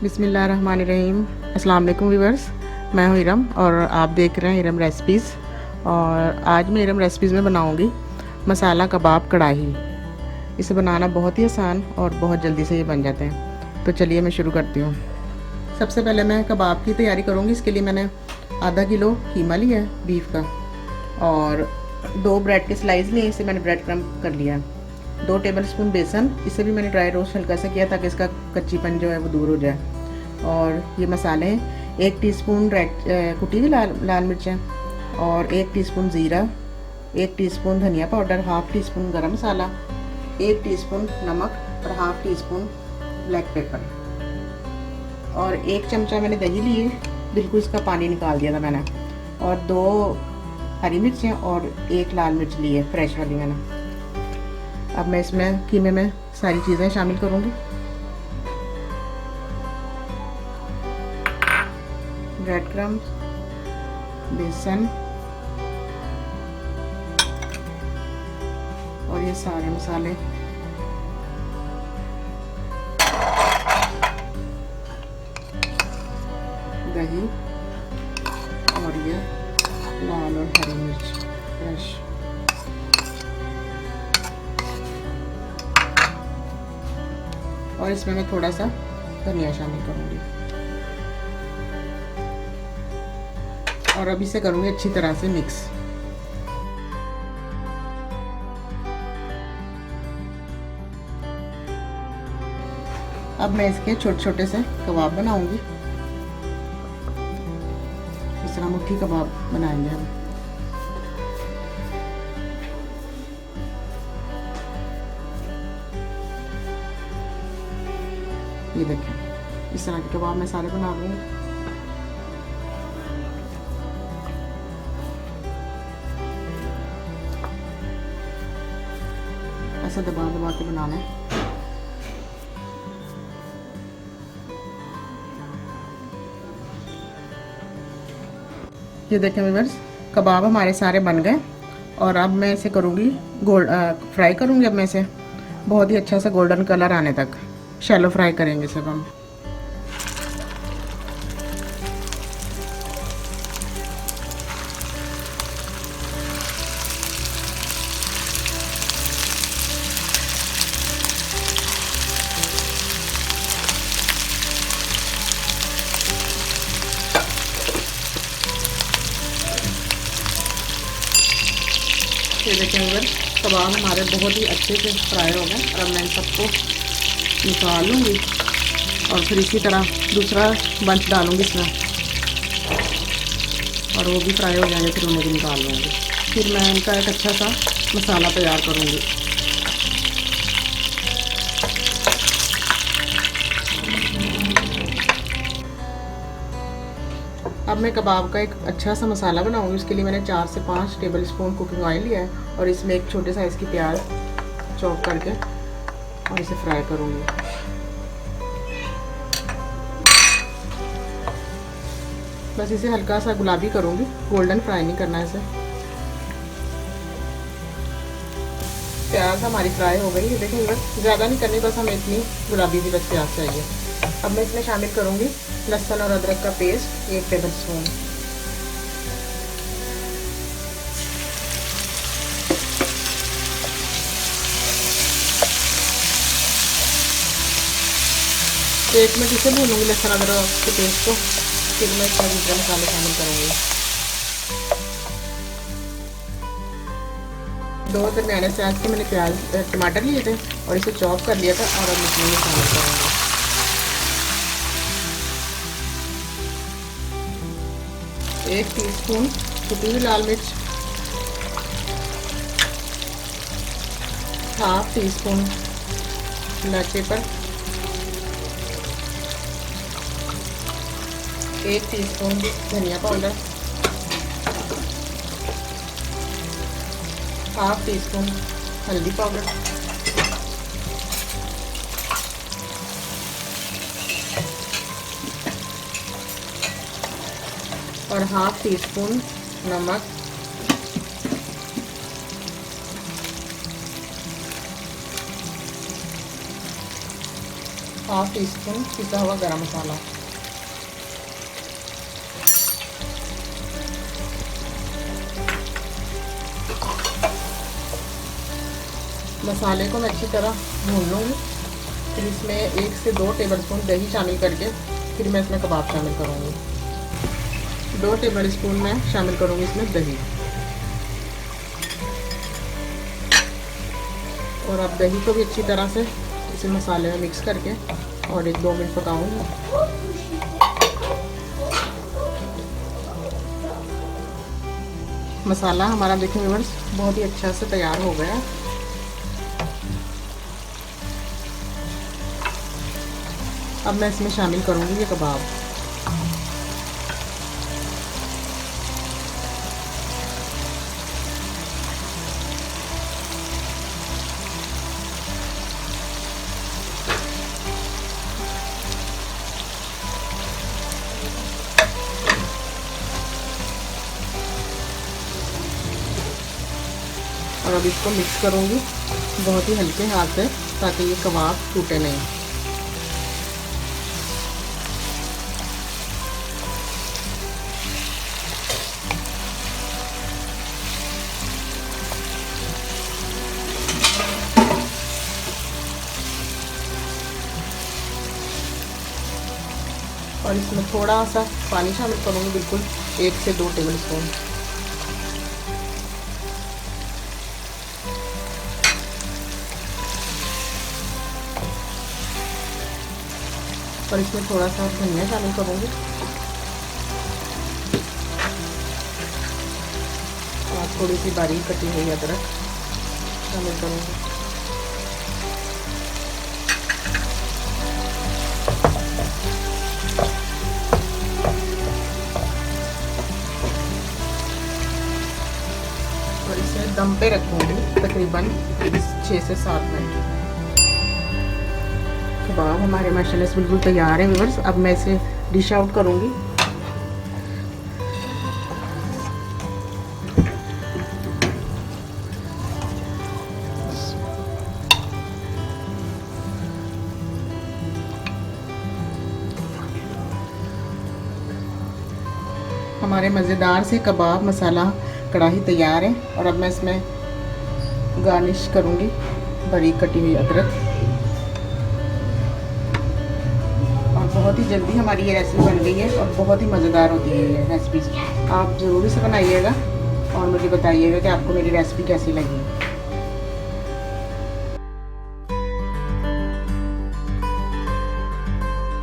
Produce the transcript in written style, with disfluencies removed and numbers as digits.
बिस्मिल्लाहिर्रहमानिर्रहीम। अस्सलाम वालेकुम व्यूअर्स, मैं हूँ इरम और आप देख रहे हैं इरम रेसिपीज़। और आज मैं इरम रेसिपीज़ में बनाऊँगी मसाला कबाब कढ़ाई। इसे बनाना बहुत ही आसान और बहुत जल्दी से ये बन जाते हैं। तो चलिए मैं शुरू करती हूँ। सबसे पहले मैं कबाब की तैयारी करूँगी। इसके लिए मैंने आधा किलो कीमा लिया है बीफ का, और 2 ब्रेड के स्लाइस लिए। इसे मैंने ब्रेड क्रम्ब कर लिया है। 2 टेबलस्पून बेसन, इसे भी मैंने ड्राई रोस्ट हल्का सा किया ताकि इसका कच्चीपन जो है वो दूर हो जाए। और ये मसाले हैं, 1 टीस्पून कुटी हुई लाल मिर्चें, और 1 टीस्पून ज़ीरा, 1 टीस्पून धनिया पाउडर, हाफ़ टी स्पून गरम मसाला, 1 टीस्पून नमक और half tea spoon black pepper, और 1 चमचा मैंने दही लिए, बिल्कुल इसका पानी निकाल दिया था मैंने, और 2 हरी मिर्चें और 1 लाल मिर्च ली है फ्रेश वाली मैंने। अब मैं इसमें कीमे में सारी चीज़ें शामिल करूँगी। ब्रेड क्रम्स, बेसन और ये सारे मसाले, दही और ये लाल और हरी मिर्च फ्रेश। और इसमें मैं थोड़ा सा धनिया शामिल करूँगी, और अब इसे करूँगी अच्छी तरह से मिक्स। अब मैं इसके छोटे छोटे से कबाब बनाऊँगी। इस तरह मुट्ठी कबाब बनाएंगे हम। ये देखें, इस तरह के कबाब मैं सारे बना दूँगी। ऐसा दबा दबा के बनाना है। ये देखें व्यूअर्स, कबाब हमारे सारे बन गए, और अब मैं इसे करूँगी फ्राई करूँगी। अब मैं इसे बहुत ही अच्छा सा गोल्डन कलर आने तक शैलो फ्राई करेंगे सब हम। ये देखें व्यूअर्स, कबाब हमारे बहुत ही अच्छे से फ्राई हो गए, और अब मैं सबको निकाल लूँगी, और फिर इसी तरह दूसरा बंच डालूँगी इसमें, और वो भी फ्राई हो जाएंगे, फिर उन्हें भी निकाल लूँगी। फिर मैं इनका एक अच्छा सा मसाला तैयार करूँगी। अब मैं कबाब का एक अच्छा सा मसाला बनाऊँगी। उसके लिए मैंने 4 से 5 टेबल स्पून कुकिंग ऑयल लिया है, और इसमें एक छोटे साइज़ की प्याज चॉप करके और इसे फ्राई करूँगी। बस इसे हल्का सा गुलाबी करूँगी, गोल्डन फ्राई नहीं करना है इसे। प्याज हमारी फ्राई हो गई है, देखिए बस ज़्यादा नहीं करनी, बस हमें इतनी गुलाबी सी बस प्याज चाहिए। अब मैं इसमें शामिल करूँगी लहसुन और अदरक का पेस्ट 1 टेबल स्पून, तो 1 मिनट इसे भूनूंगी लहसुन अदरक के पेस्ट को। फिर मैं इसमें दूसरे मसाले शामिल करूँगी। 2 दरमियाने साइज के मैंने टमाटर लिए थे, और इसे चॉप कर लिया था, और अब इसमें शामिल करूँगी। 1 टीस्पून कुटी हुई लाल मिर्च, half tea spoon black pepper, 1 teaspoon धनिया पाउडर, हाफ़ टी स्पून हल्दी पाउडर, और हाफ़ टी स्पून नमक, हाफ टी स्पून पिसा हुआ गरम मसाला, मसाले को मैं अच्छी तरह भून लूँगी। फिर इसमें 1 से 2 टेबलस्पून दही शामिल करके फिर मैं इसमें कबाब शामिल करूँगी। 2 टेबलस्पून मैं शामिल करूँगी इसमें दही, और अब दही को भी अच्छी तरह से इसे मसाले में मिक्स करके और 1-2 मिनट पकाऊँगी। मसाला हमारा देखिए व्यूअर्स बहुत ही अच्छा से तैयार हो गया। अब मैं इसमें शामिल करूँगी ये कबाब। और अब इसको मिक्स करूँगी बहुत ही हल्के हाथ से ताकि ये कबाब टूटे नहीं। और इसमें थोड़ा सा पानी शामिल करूँगी, बिल्कुल 1 से 2 टेबलस्पून। और इसमें थोड़ा सा धनिया शामिल करूँगी और थोड़ी सी बारीक कटी हुई अदरक शामिल करूँगी। और इसे दम पे रखूँगी तकरीबन 6 से 7 मिनट। कबाब हमारे माशाल्लाह से बिल्कुल तैयार है व्यूअर्स। अब मैं इसे डिश आउट करूँगी। हमारे मज़ेदार से कबाब मसाला कढ़ाई तैयार है। और अब मैं इसमें गार्निश करूँगी बारीक कटी हुई अदरक। और बहुत ही जल्दी हमारी ये रेसिपी बन गई है और बहुत ही मज़ेदार होती है ये रेसिपी। आप ज़रूर इसे बनाइएगा और मुझे बताइएगा कि आपको मेरी रेसिपी कैसी लगी।